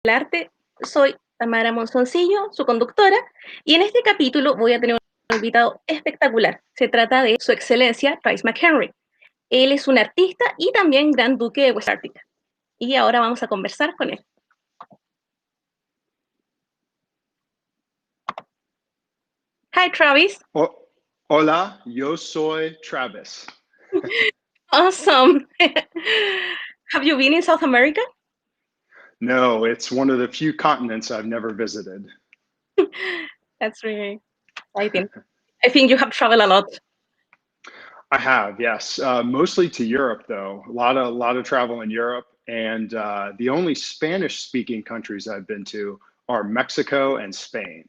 Arte. Soy Tamara Monzonsillo, su conductora, y en este capítulo voy a tener un invitado espectacular. Se trata de su excelencia, Travis McHenry. Él es un artista y también gran duque de Westarctica. Y ahora vamos a conversar con él. Hi, Travis. Hola, yo soy Travis. Awesome. Have you been in South America? No, it's one of the few continents I've never visited. That's really exciting. I think you have traveled a lot. I have, yes, mostly to Europe though. A lot of travel in Europe, and the only Spanish-speaking countries I've been to are Mexico and Spain.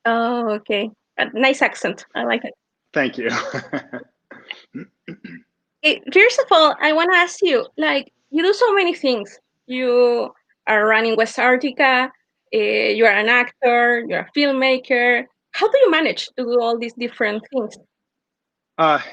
Oh, okay. A nice accent. I like it. Thank you. First of all, I want to ask you, like, you do so many things. You are running Westarctica, you are an actor, you're a filmmaker. How do you manage to do all these different things?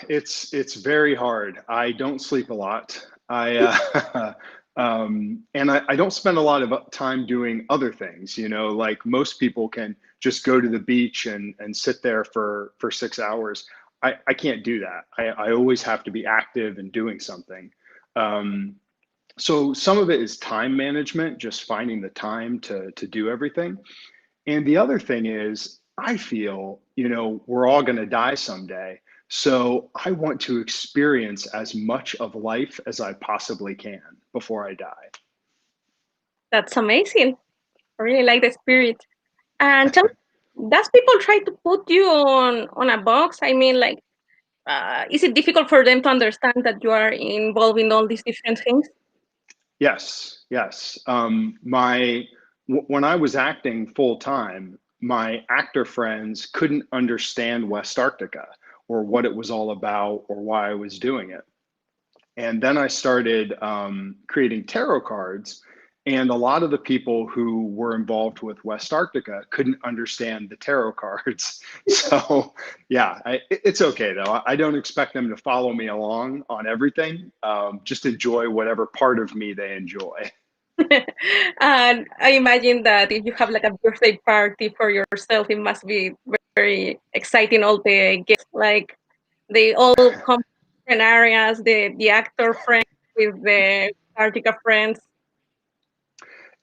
It's very hard. I don't sleep a lot. I don't spend a lot of time doing other things. You know, like most people can just go to the beach and sit there for 6 hours. I can't do that. I always have to be active and doing something. So some of it is time management, just finding the time to do everything. And the other thing is, I feel, we're all going to die someday. So I want to experience as much of life as I possibly can before I die. That's amazing. I really like the spirit. And tell me, does people try to put you on a box? I mean, like, is it difficult for them to understand that you are involved in all these different things? Yes, yes. When I was acting full time, my actor friends couldn't understand Westarctica or what it was all about or why I was doing it. And then I started creating tarot cards. And a lot of the people who were involved with Westarctica couldn't understand the tarot cards. So, yeah, it's okay though. I don't expect them to follow me along on everything. Just enjoy whatever part of me they enjoy. And I imagine that if you have like a birthday party for yourself, it must be very exciting. All the guests, like they all come from different areas. The actor friends with the Antarctica friends.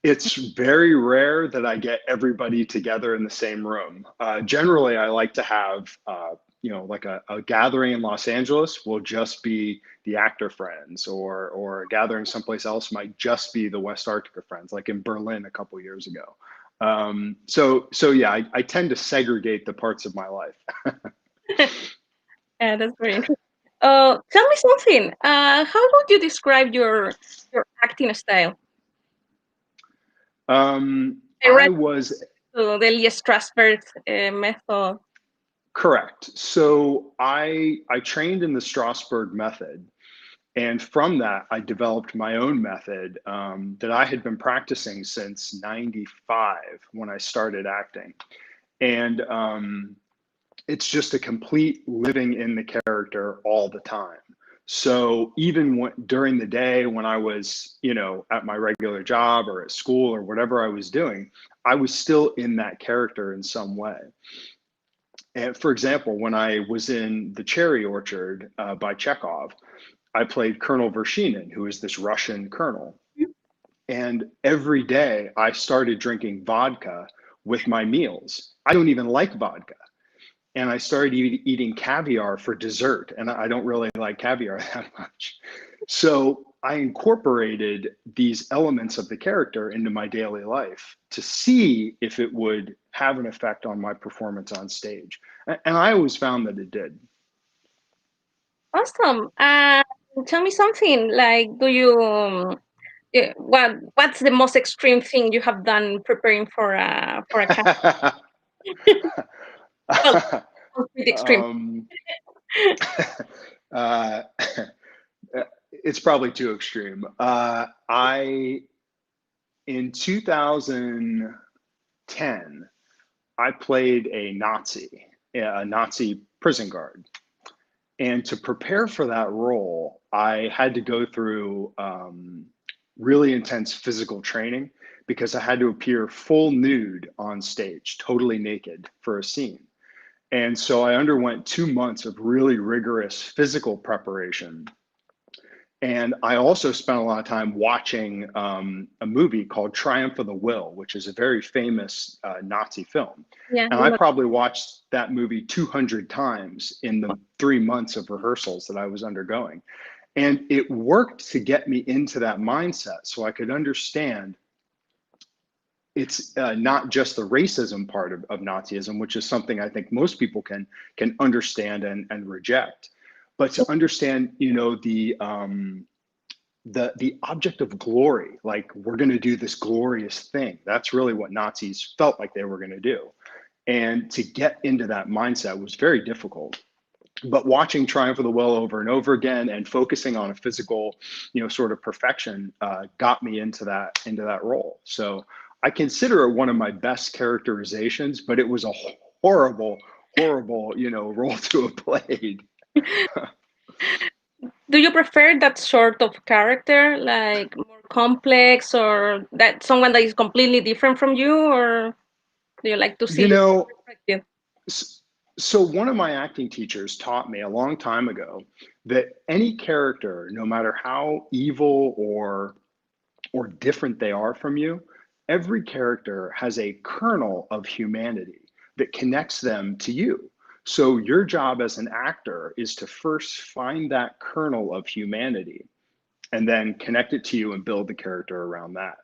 It's very rare that I get everybody together in the same room. Generally, I like to have, like a gathering in Los Angeles will just be the actor friends, or a gathering someplace else might just be the Westarctica friends, like in Berlin a couple years ago. So yeah, I tend to segregate the parts of my life. Yeah, that's very interesting. Tell me something. How would you describe your acting style? I I read was the Lee Strasberg method. correct. So I trained in the Strasberg method. And from that, I developed my own method that I had been practicing since '95 when I started acting. And it's just a complete living in the character all the time. So even during the day when I was, at my regular job or at school or whatever I was doing, I was still in that character in some way. And for example, when I was in The Cherry Orchard by Chekhov, I played Colonel Vershinin, who is this Russian colonel. And every day I started drinking vodka with my meals. I don't even like vodka. And I started eating caviar for dessert. And I don't really like caviar that much. So I incorporated these elements of the character into my daily life to see if it would have an effect on my performance on stage. And I always found that it did. Awesome. Tell me something. Like, do you what's the most extreme thing you have done preparing for a cast? Well, pretty extreme. um, uh, it's probably too extreme. In 2010, I played a Nazi prison guard. And to prepare for that role, I had to go through really intense physical training because I had to appear full nude on stage, totally naked for a scene. And so I underwent 2 months of really rigorous physical preparation. And I also spent a lot of time watching a movie called Triumph of the Will, which is a very famous Nazi film. Yeah. And I probably watched that movie 200 times in the 3 months of rehearsals that I was undergoing. And it worked to get me into that mindset so I could understand it's not just the racism part of Nazism, which is something I think most people can understand and reject, but to understand, you know, the object of glory, like we're going to do this glorious thing. That's really what Nazis felt like they were going to do. And to get into that mindset was very difficult. But watching Triumph of the Will over and over again and focusing on a physical, you know, sort of perfection got me into that role. So I consider it one of my best characterizations, but it was a horrible, you know, role to have played. Do you prefer that sort of character, like more complex, or that someone that is completely different from you, or do you like to see You know, perspective? so one of my acting teachers taught me a long time ago that any character, no matter how evil or different they are from you, every character has a kernel of humanity that connects them to you. So your job as an actor is to first find that kernel of humanity and then connect it to you and build the character around that.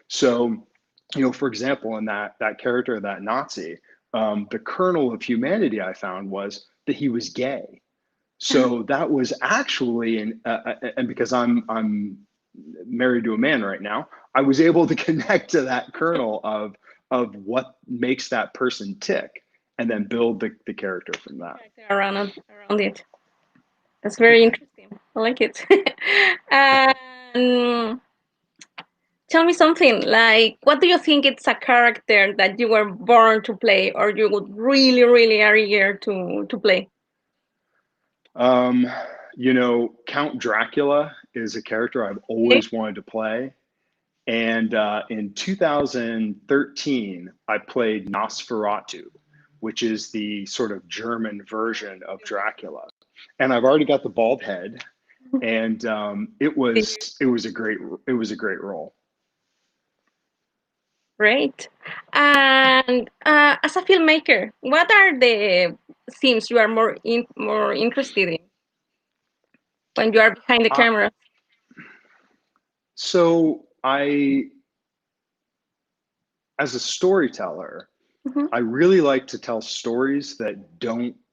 So, you know, for example, in that character, that Nazi, the kernel of humanity I found was that he was gay. So that was actually, and because I'm married to a man right now, I was able to connect to that kernel of what makes that person tick, and then build the character from that. Around it. That's very interesting. I like it. And tell me something, like, what do you think it's a character that you were born to play, or you would really, really are eager to play? You know, Count Dracula is a character I've Okay. always wanted to play. And in 2013, I played Nosferatu, which is the sort of German version of Dracula. And I've already got the bald head, and it was a great role. Great. And as a filmmaker, what are the themes you are more interested in when you are behind the I, camera? so I, as a storyteller, Mhm. I really like to tell stories that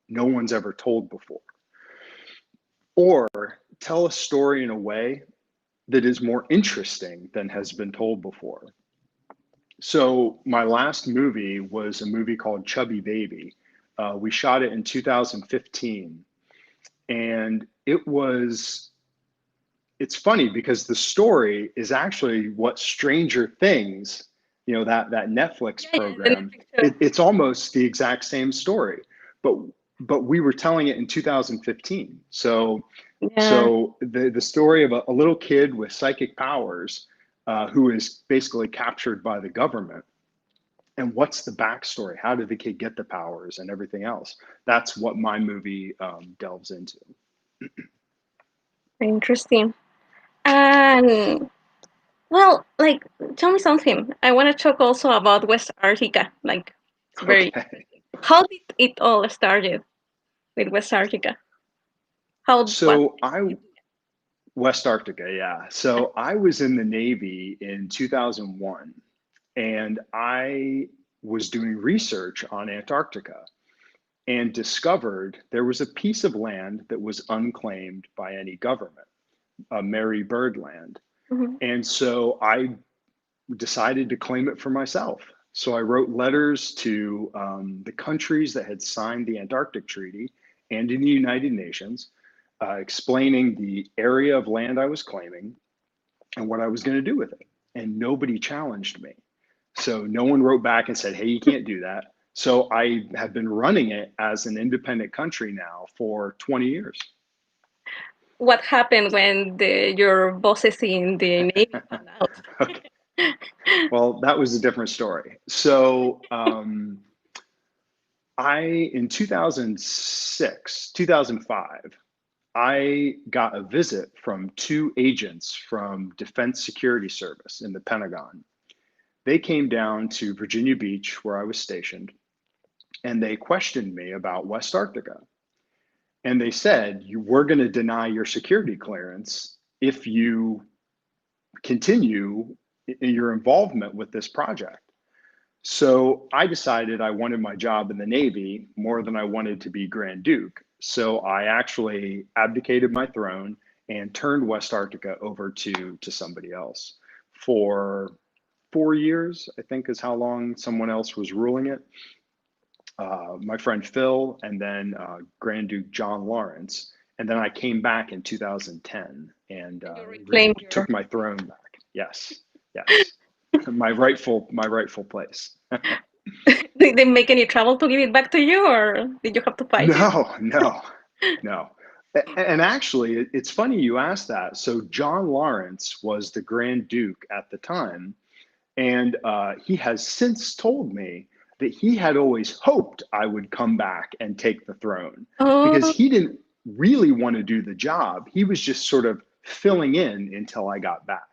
no one's ever told before, or tell a story in a way that is more interesting than has been told before. So my last movie was a movie called Chubby Baby. We shot it in 2015, and it's funny because the story is actually what Stranger Things, you know, that Netflix Yeah, yeah, the program, Netflix show. it's almost the exact same story, but we were telling it in 2015. So Yeah. the story of a little kid with psychic powers who is basically captured by the government. And what's the backstory? How did the kid get the powers and everything else? That's what my movie delves into. Interesting. And well, like, tell me something. I want to talk also about Westarctica. Like, it's very. Okay. How did it all started with Westarctica? How what? So Westarctica, yeah. So I was in the Navy in 2001, and I was doing research on Antarctica and discovered there was a piece of land that was unclaimed by any government, a Mary Bird land. Mhm. And so I decided to claim it for myself. So I wrote letters to the countries that had signed the Antarctic Treaty and in the United Nations, explaining the area of land I was claiming and what I was going to do with it. And nobody challenged me. So no one wrote back and said, hey, you can't do that. So I have been running it as an independent country now for 20 years. What happened when your bosses in the Navy found out? Okay. Well, that was a different story. So in 2006, 2005, I got a visit from two agents from Defense Security Service in the Pentagon. They came down to Virginia Beach, where I was stationed, and they questioned me about Westarctica. And they said, we're going to deny your security clearance if you continue in your involvement with this project. So I decided I wanted my job in the Navy more than I wanted to be Grand Duke. So I actually abdicated my throne and turned Westarctica over to somebody else for 4 years, I think is how long someone else was ruling it. My friend Phil, and then Grand Duke John Lawrence. And then I came back in 2010 and took my throne back. Yes, yes, my rightful place. Did they make any trouble to give it back to you, or did you have to fight it? No. And actually, it's funny you asked that. So John Lawrence was the Grand Duke at the time, and he has since told me that he had always hoped I would come back and take the throne because Oh, he didn't really want to do the job. He was just sort of filling in until I got back.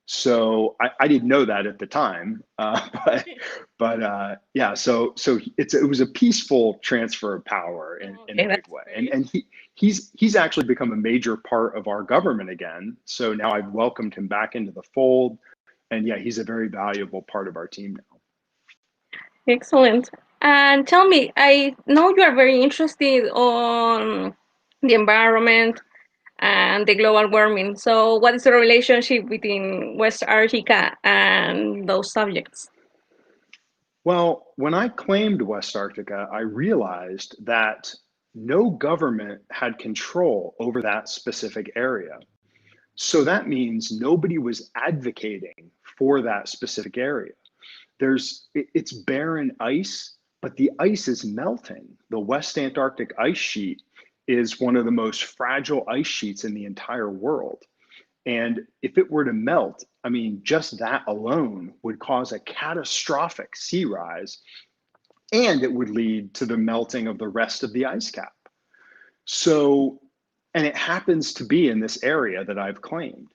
So I didn't know that at the time, but yeah. So it was a peaceful transfer of power in a okay, big that's way, great. and he's actually become a major part of our government again. So now I've welcomed him back into the fold, and yeah, he's a very valuable part of our team now. Excellent. And tell me, I know you are very interested on the environment and the global warming. So, what is the relationship between Westarctica and those subjects? Well, when I claimed Westarctica, I realized that no government had control over that specific area. So that means nobody was advocating for that specific area. It's barren ice, but the ice is melting. The West Antarctic ice sheet is one of the most fragile ice sheets in the entire world. And if it were to melt, I mean, just that alone would cause a catastrophic sea rise, and it would lead to the melting of the rest of the ice cap. So, and it happens to be in this area that I've claimed.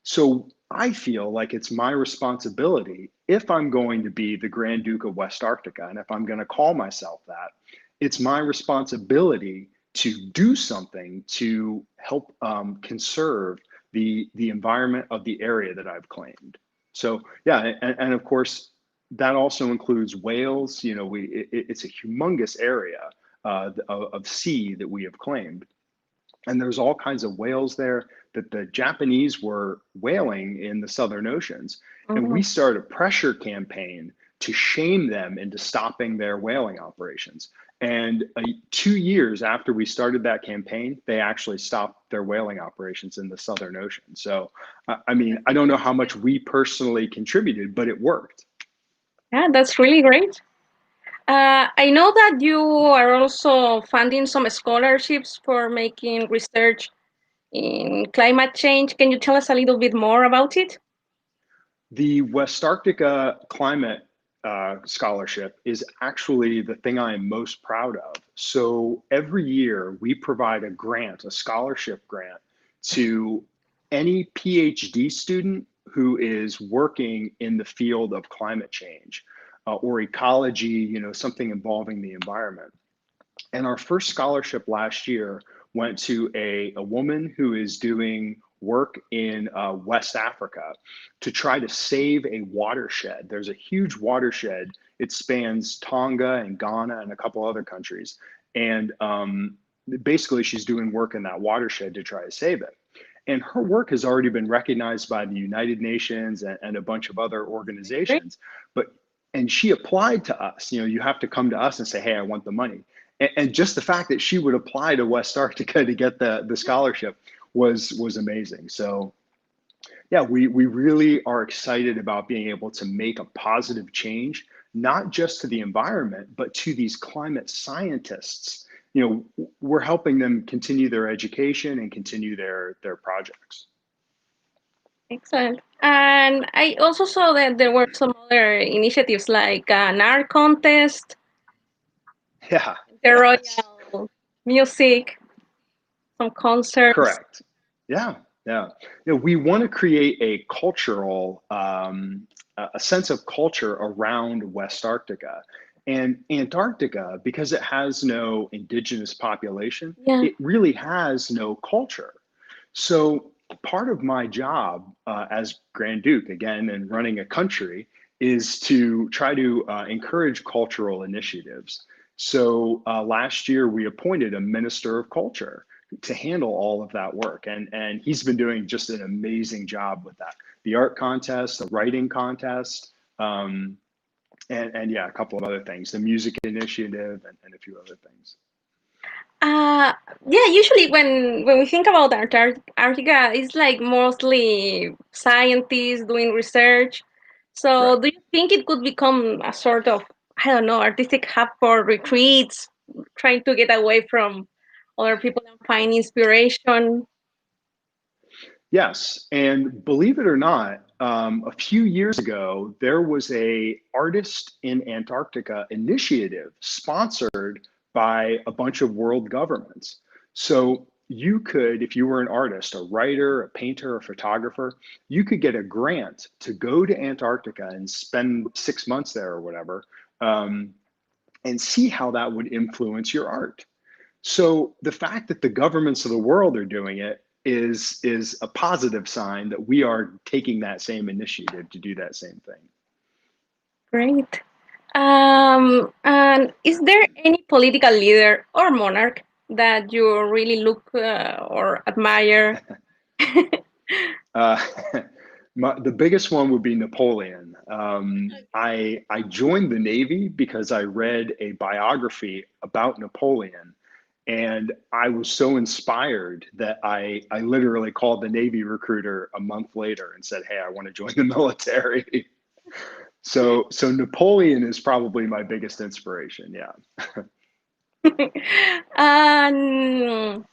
So I feel like it's my responsibility, if I'm going to be the Grand Duke of Westarctica, and if I'm going to call myself that, it's my responsibility to do something to help conserve the environment of the area that I've claimed. So yeah, and of course, that also includes whales. You know, it's a humongous area of sea that we have claimed. And there's all kinds of whales there that the Japanese were whaling in the Southern Oceans. And we Mhm. started a pressure campaign to shame them into stopping their whaling operations. And 2 years after we started that campaign, they actually stopped their whaling operations in the Southern Ocean. So, I mean, I don't know how much we personally contributed, but it worked. Yeah, that's really great. I know that you are also funding some scholarships for making research in climate change. Can you tell us a little bit more about it? The Westarctica Climate Scholarship is actually the thing I am most proud of. So every year we provide a grant, a scholarship grant, to any PhD student who is working in the field of climate change or ecology, you know, something involving the environment. And our first scholarship last year went to a woman who is doing work in West Africa to try to save a watershed. There's a huge watershed. It spans Tonga and Ghana and a couple other countries. And basically, she's doing work in that watershed to try to save it. And her work has already been recognized by the United Nations and a bunch of other Great. organizations. And she applied to us. You know, you have to come to us and say, hey, I want the money. And just the fact that she would apply to Westarctica to get the scholarship was amazing. So yeah, we really are excited about being able to make a positive change, not just to the environment, but to these climate scientists. You know, we're helping them continue their education and continue their projects. Excellent. And I also saw that there were some other initiatives like an art contest, Yeah, the yes, Royal Music, some concerts. correct. Yeah, yeah. We want to create a cultural, a sense of culture around West Arctica. And Antarctica, because it has no indigenous population, Yeah. it really has no culture. So part of my job as Grand Duke, again, and running a country, is to try to encourage cultural initiatives. So last year we appointed a minister of culture to handle all of that work, and he's been doing just an amazing job with that. The art contest, the writing contest, and yeah, a couple of other things, the music initiative, and a few other things. Uh, yeah, usually when we think about Antarctica, it's like mostly scientists doing research. Right. So do you think it could become a sort of, I don't know, artistic hub for retreats, trying to get away from other people and find inspiration? Yes, and believe it or not, a few years ago, there was a Artist in Antarctica initiative sponsored by a bunch of world governments. So you could, if you were an artist, a writer, a painter, a photographer, you could get a grant to go to Antarctica and spend 6 months there or whatever, um, and see how that would influence your art. So the fact that the governments of the world are doing it is a positive sign that we are taking that same initiative to do that same thing. Great. And is there any political leader or monarch that you really look or admire? Uh, the biggest one would be Napoleon. I joined the Navy because I read a biography about Napoleon, and I was so inspired that I literally called the Navy recruiter a month later and said, "Hey, I want to join the military." So Napoleon is probably my biggest inspiration. Yeah. And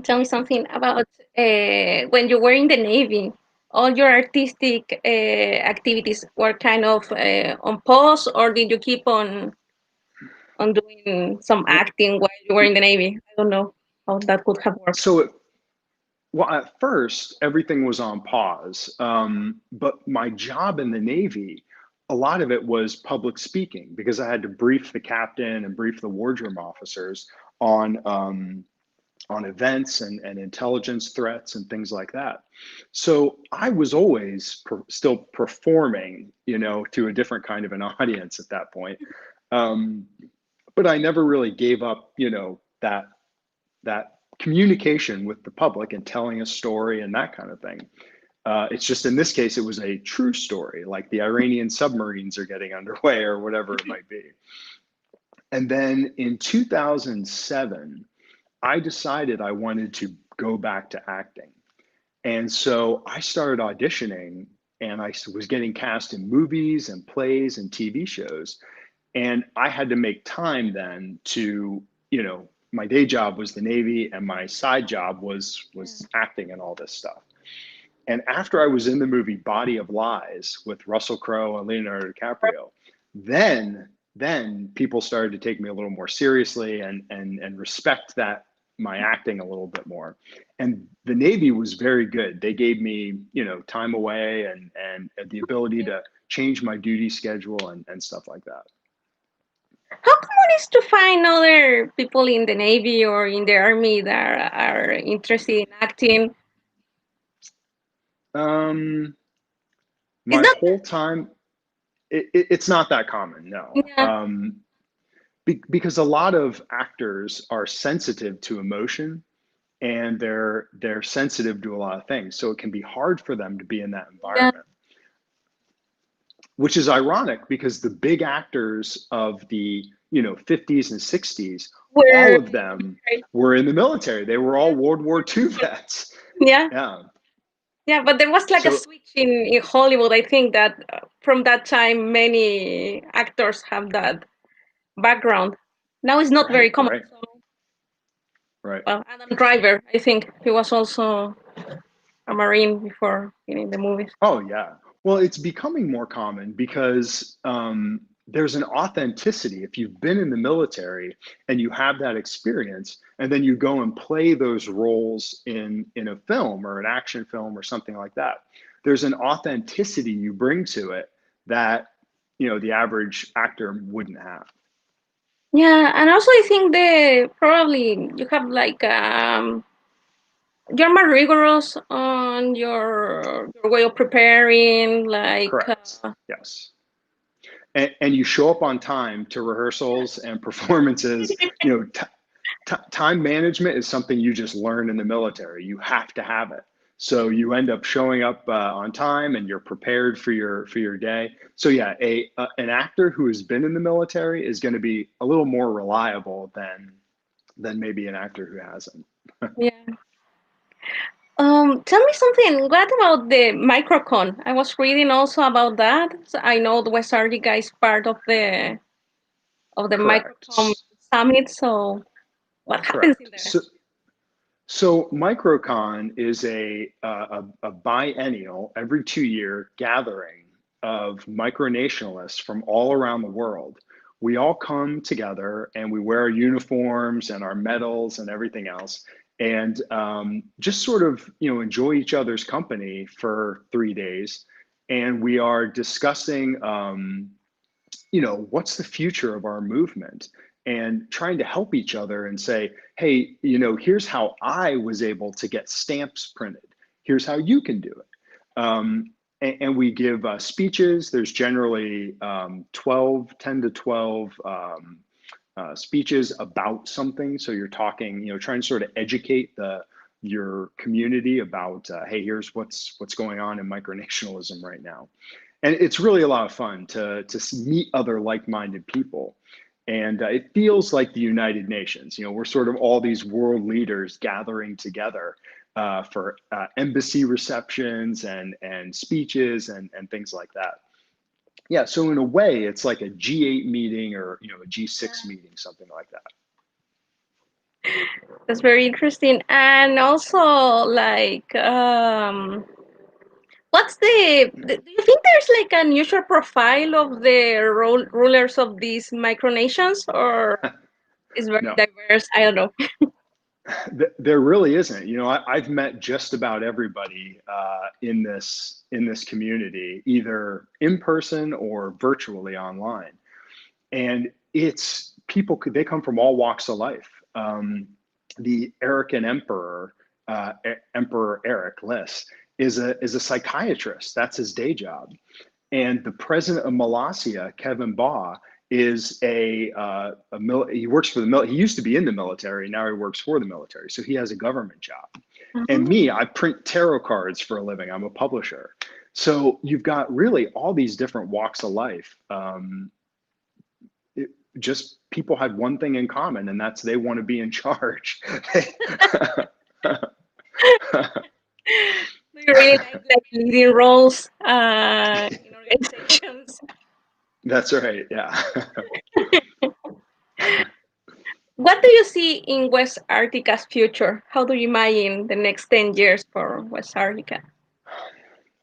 tell me something about when you were in the Navy. All your artistic activities were kind of on pause, or did you keep on doing some acting while you were in the Navy? I don't know how that could have worked. So well, at first, everything was on pause. But my job in the Navy, a lot of it was public speaking because I had to brief the captain and brief the wardroom officers on on events and intelligence threats and things like that. So I was always still performing, to a different kind of an audience at that point. Um, but I never really gave up, that communication with the public and telling a story and that kind of thing. It's just in this case, it was a true story, like the Iranian submarines are getting underway or whatever it might be. And then in 2007, I decided I wanted to go back to acting. And so I started auditioning and I was getting cast in movies and plays and TV shows. And I had to make time then to, my day job was the Navy and my side job was acting and all this stuff. And after I was in the movie Body of Lies with Russell Crowe and Leonardo DiCaprio, then people started to take me a little more seriously and respect that my acting a little bit more. And the Navy was very good. They gave me, time away and the ability to change my duty schedule and stuff like that. How common is to find other people in the Navy or in the Army that are interested in acting? Um, It's my not. whole time, it's not that common, no. Yeah, Because a lot of actors are sensitive to emotion and they're sensitive to a lot of things. So it can be hard for them to be in that yeah. environment, which is ironic because the big actors of the 50s and 60s, all Where? of them were in the military. They were all World War II vets. Yeah, Yeah. yeah. But there was like a So switch in Hollywood. I think that from that time, many actors have that background. Now it's not very right, common. right, So, right. well, Adam Driver, I think he was also. a Marine before being in the movies. Oh yeah. Well, it's becoming more common because there's an authenticity. If you've been in the military and you have that experience, and then you go and play those roles in a film or an action film or something like that, there's an authenticity you bring to it that the average actor wouldn't have. Yeah, and also I think probably you have like you're more rigorous on your way of preparing, like Correct. Yes. And you show up on time to rehearsals and performances. Time management is something you just learn in the military. You have to have it. So you end up showing up on time, and you're prepared for your day. So yeah, an actor who has been in the military is going to be a little more reliable than maybe an actor who hasn't. yeah. Tell me something. What about the microcon? I was reading also about that. So I know the Westarctica is part of the Correct. microcon summit. So what happens in Correct. there? So MicroCon is a biennial, every 2 year gathering of micronationalists from all around the world. We all come together and we wear our uniforms and our medals and everything else, and just sort of enjoy each other's company for 3 days. And we are discussing what's the future of our movement, and trying to help each other and say, hey, here's how I was able to get stamps printed. Here's how you can do it. And we give speeches. There's generally 10 to 12 speeches about something. So you're talking, trying to sort of educate your community about, hey, here's what's going on in micronationalism right now. And it's really a lot of fun to meet other like-minded people. And it feels like the United Nations. We're sort of all these world leaders gathering together for embassy receptions and speeches and things like that. Yeah, so in a way, it's like a G8 meeting or a G6 meeting, something like that. That's very interesting. And also, like, do you think there's like an usual profile of the rulers of these micronations, or is very No, diverse? I don't know. there really isn't. I've met just about everybody in this community, either in person or virtually online. And it's people, they come from all walks of life. The Erican Emperor, Emperor Eric Liss, is a psychiatrist. That's his day job. And the president of Molossia, Kevin Baugh, is he works for the he used to be in the military. Now he works for the military. So he has a government job. And me, I print tarot cards for a living. I'm a publisher. So you've got really all these different walks of life. Just people had one thing in common, and that's they want to be in charge. Do you really like leading roles in organizations? That's right. Yeah. What do you see in Westarctica's future? How do you imagine the next 10 years for Westarctica?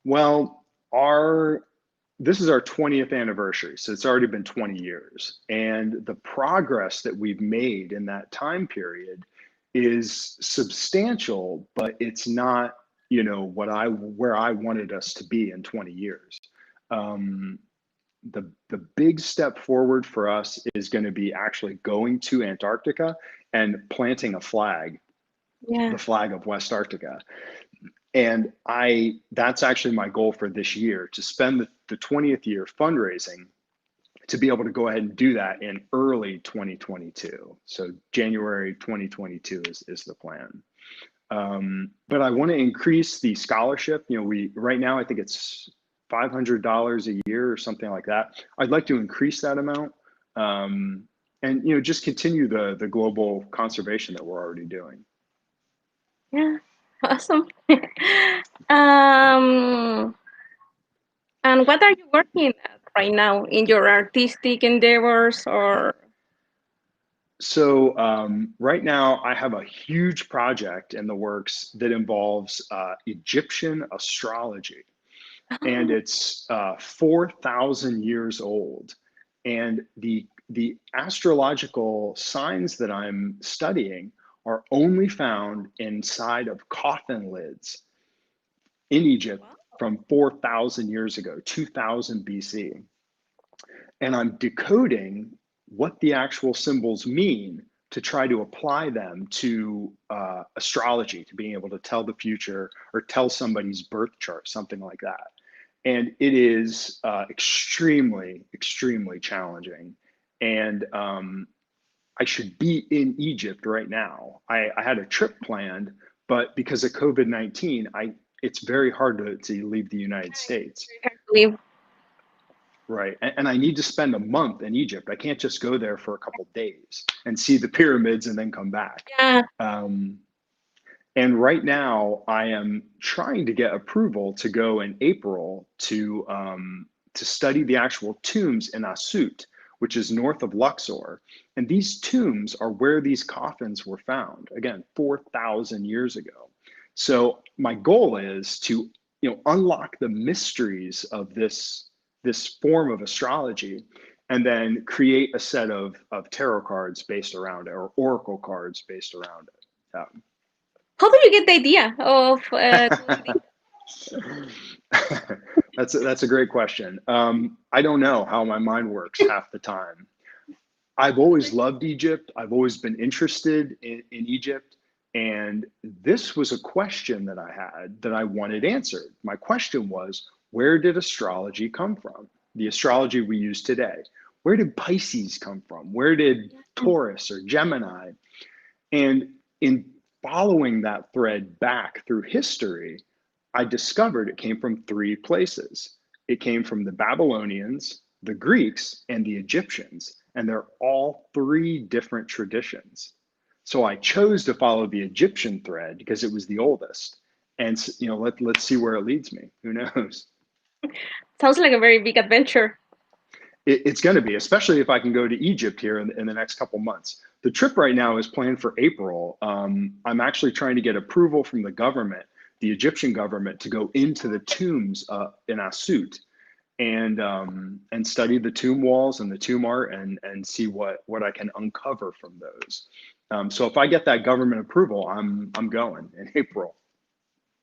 Well, this is our 20th anniversary, so it's already been 20 years. And the progress that we've made in that time period is substantial, but it's not, where I wanted us to be in 20 years. The big step forward for us is going to be actually going to Antarctica and planting a flag, the flag of Westarctica. And that's actually my goal for this year, to spend the 20th year fundraising to be able to go ahead and do that in early 2022. So January 2022 is the plan. But I want to increase the scholarship. Right now, I think it's $500 a year or something like that. I'd like to increase that amount, and just continue the global conservation that we're already doing. Yeah, awesome. um, and what are you working at right now in your artistic endeavors, or? So right now I have a huge project in the works that involves Egyptian astrology, and Oh, it's 4,000 years old. And the astrological signs that I'm studying are only found inside of coffin lids in Egypt wow. from 4,000 years ago, 2000 BC. And I'm decoding what the actual symbols mean to try to apply them to astrology, to being able to tell the future or tell somebody's birth chart, something like that. And it is extremely, extremely challenging. And I should be in Egypt right now. I had a trip planned, but because of COVID-19, it's very hard to leave the United States. Very hard to leave. Right. And I need to spend a month in Egypt. I can't just go there for a couple days and see the pyramids and then come back. Yeah. Um, and right now, I am trying to get approval to go in April to study the actual tombs in Asut, which is north of Luxor. And these tombs are where these coffins were found, again, 4,000 years ago. So my goal is to, unlock the mysteries of this form of astrology, and then create a set of tarot cards based around it, or oracle cards based around it. How do you get the idea of doing this? That's a great question. I don't know how my mind works half the time. I've always loved Egypt. I've always been interested in Egypt. And this was a question that I had that I wanted answered. My question was, where did astrology come from? The astrology we use today. Where did Pisces come from? Where did Taurus or Gemini? And in following that thread back through history, I discovered it came from three places. It came from the Babylonians, the Greeks, and the Egyptians, and they're all three different traditions. So I chose to follow the Egyptian thread because it was the oldest. And let's see where it leads me. Who knows? Sounds like a very big adventure. It's going to be, especially if I can go to Egypt here in the next couple months. The trip right now is planned for April. I'm actually trying to get approval from the government, the Egyptian government, to go into the tombs in Asut and study the tomb walls and the tomb art and see what I can uncover from those. So if I get that government approval, I'm going in April.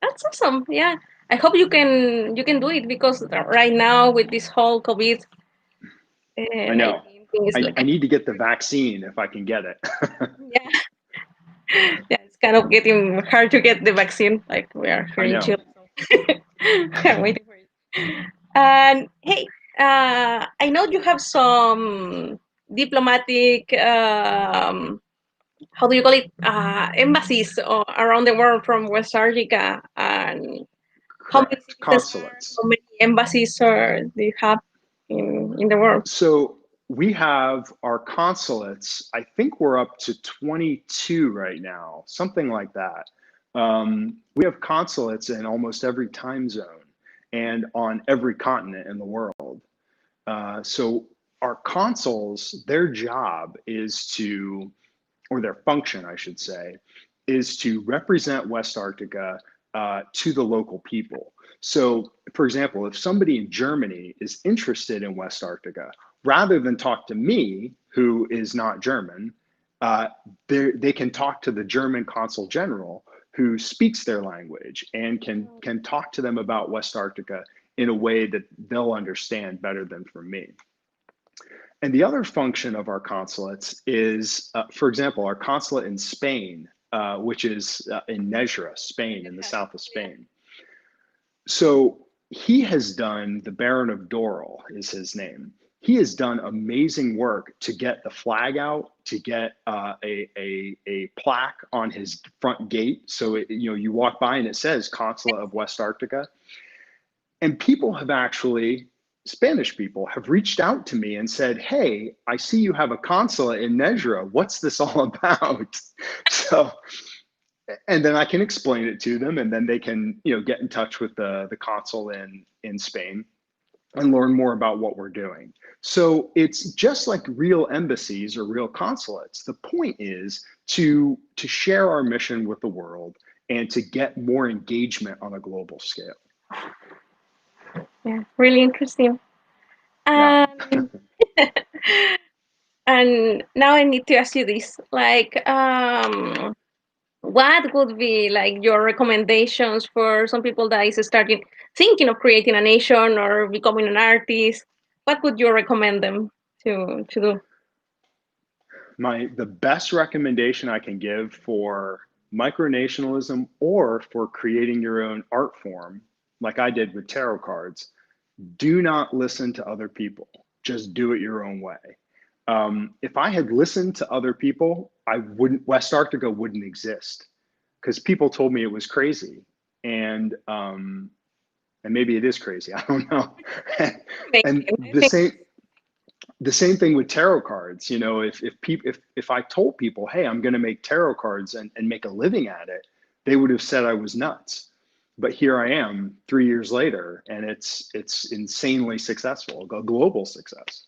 That's awesome. Yeah. I hope you can do it because right now with this whole COVID I know. 19 thing is I like need to get the vaccine if I can get it. yeah, yeah, it's kind of getting hard to get the vaccine. Like we are here I in know. Chile, so I'm waiting for it. And hey, I know you have some diplomatic, how do you call it, embassies around the world from Westarctica. And how many Correct. citizens are, Consulates. how many embassies do you have in the world? So we have our consulates. I think we're up to 22 right now, something like that. We have consulates in almost every time zone and on every continent in the world. So our consuls, their job is to, or their function, I should say, is to represent Westarctica to the local people. So, for example, if somebody in Germany is interested in Westarctica, rather than talk to me, who is not German, they can talk to the German consul general, who speaks their language and can talk to them about Westarctica in a way that they'll understand better than from me. And the other function of our consulates is, for example, our consulate in Spain, which is in Nejra, Spain, in the south of Spain. So he has done, the Baron of Doral is his name. He has done amazing work to get the flag out, to get a plaque on his front gate. So you walk by and it says Consulate of Westarctica. And people have actually, Spanish people have reached out to me and said, hey, I see you have a consulate in Nejra. What's this all about? So, and then I can explain it to them, and then they can, get in touch with the consul in Spain. and learn more about what we're doing. So it's just like real embassies or real consulates. The point is to share our mission with the world and to get more engagement on a global scale. Yeah, really interesting. Yeah. And and now I need to ask you this, like, what would be like your recommendations for some people that is starting thinking of creating a nation or becoming an artist? What would you recommend them to do? The best recommendation I can give for micronationalism or for creating your own art form, like I did with tarot cards, do not listen to other people. Just do it your own way. If I had listened to other people, Westarctica wouldn't exist, because people told me it was crazy, and maybe it is crazy. I don't know. And the same thing with tarot cards. You know, if I told people, hey, I'm going to make tarot cards and make a living at it, they would have said I was nuts. But here I am 3 years later, and it's insanely successful, a global success.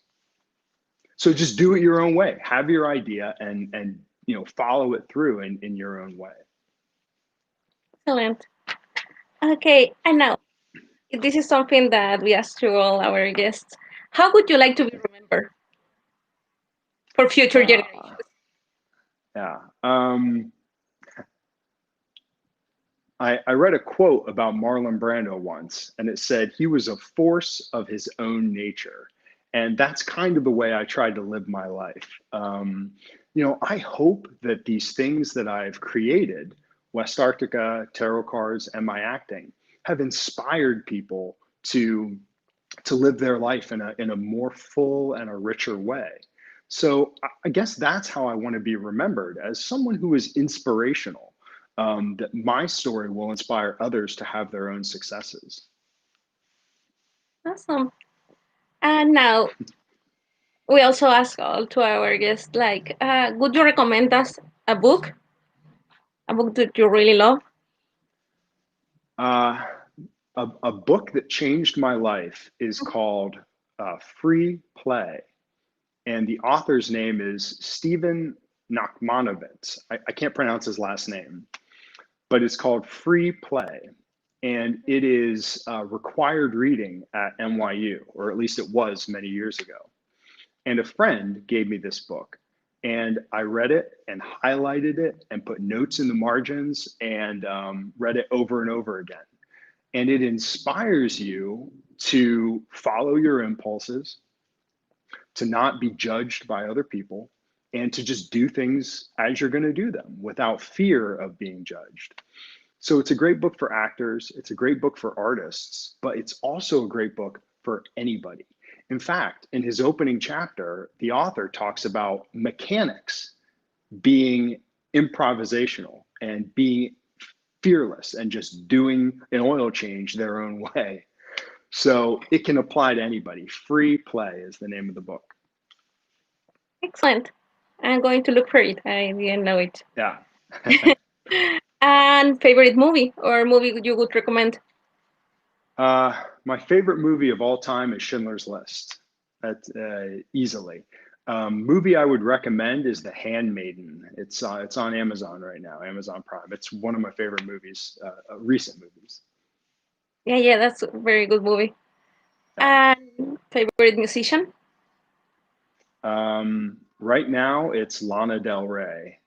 So just do it your own way. Have your idea and you know, follow it through in your own way. Excellent. Okay, and now this is something that we ask to all our guests. How would you like to be remembered for future generations? Yeah. I read a quote about Marlon Brando once, and it said he was a force of his own nature. And that's kind of the way I tried to live my life. You know, I hope that these things that I've created, Westarctica, tarot cards, and my acting, have inspired people to live their life in a more full and a richer way. So I guess that's how I want to be remembered, as someone who is inspirational, that my story will inspire others to have their own successes. Awesome. And now we also ask all to our guests, like, would you recommend us a book, a book that you really love? Uh, a book that changed my life is called Free Play. And the author's name is Stephen Nachmanovitz. I can't pronounce his last name, but it's called Free Play. And it is required reading at NYU, or at least it was many years ago. And a friend gave me this book, and I read it and highlighted it and put notes in the margins and read it over and over again. And it inspires you to follow your impulses, to not be judged by other people, and to just do things as you're going to do them without fear of being judged. So it's a great book for actors, it's a great book for artists, but it's also a great book for anybody. In fact, in his opening chapter, the author talks about mechanics being improvisational and being fearless and just doing an oil change their own way. So it can apply to anybody. Free Play is the name of the book. Excellent. I'm going to look for it. I didn't know it. Yeah. And favorite movie or movie you would recommend? My favorite movie of all time is Schindler's List. That's easily. Movie I would recommend is The Handmaiden. It's on Amazon right now, Amazon Prime. It's one of my favorite movies, recent movies. Yeah, that's a very good movie. Yeah. And favorite musician? Right now, it's Lana Del Rey.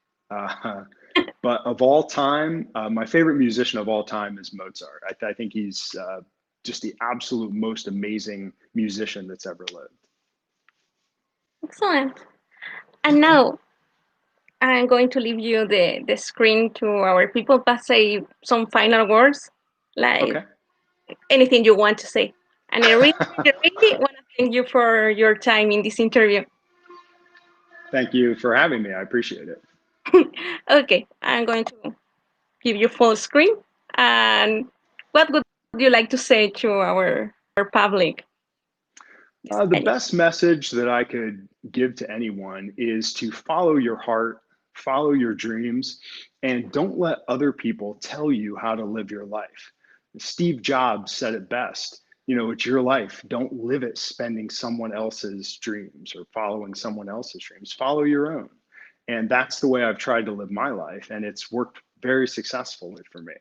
But of all time, my favorite musician of all time is Mozart. I think he's just the absolute most amazing musician that's ever lived. Excellent. And now I'm going to leave you the screen to our people, but say some final words, like Okay. anything you want to say. And I really want to thank you for your time in this interview. Thank you for having me. I appreciate it. Okay, I'm going to give you full screen. And what would you like to say to our public? The best message that I could give to anyone is to follow your heart, follow your dreams, and don't let other people tell you how to live your life. Steve Jobs said it best. it's your life. Don't live it spending someone else's dreams or following someone else's dreams. Follow your own. And that's the way I've tried to live my life. And it's worked very successfully for me.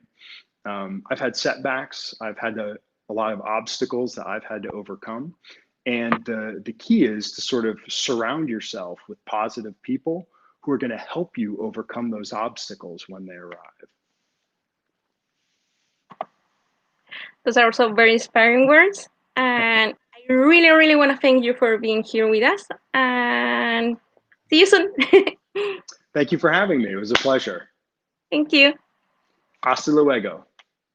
I've had setbacks. I've had a lot of obstacles that I've had to overcome. And the key is to sort of surround yourself with positive people who are going to help you overcome those obstacles when they arrive. Those are also very inspiring words. And I really, really want to thank you for being here with us. And see you soon. Thank you for having me. It was a pleasure. Thank you. Hasta luego.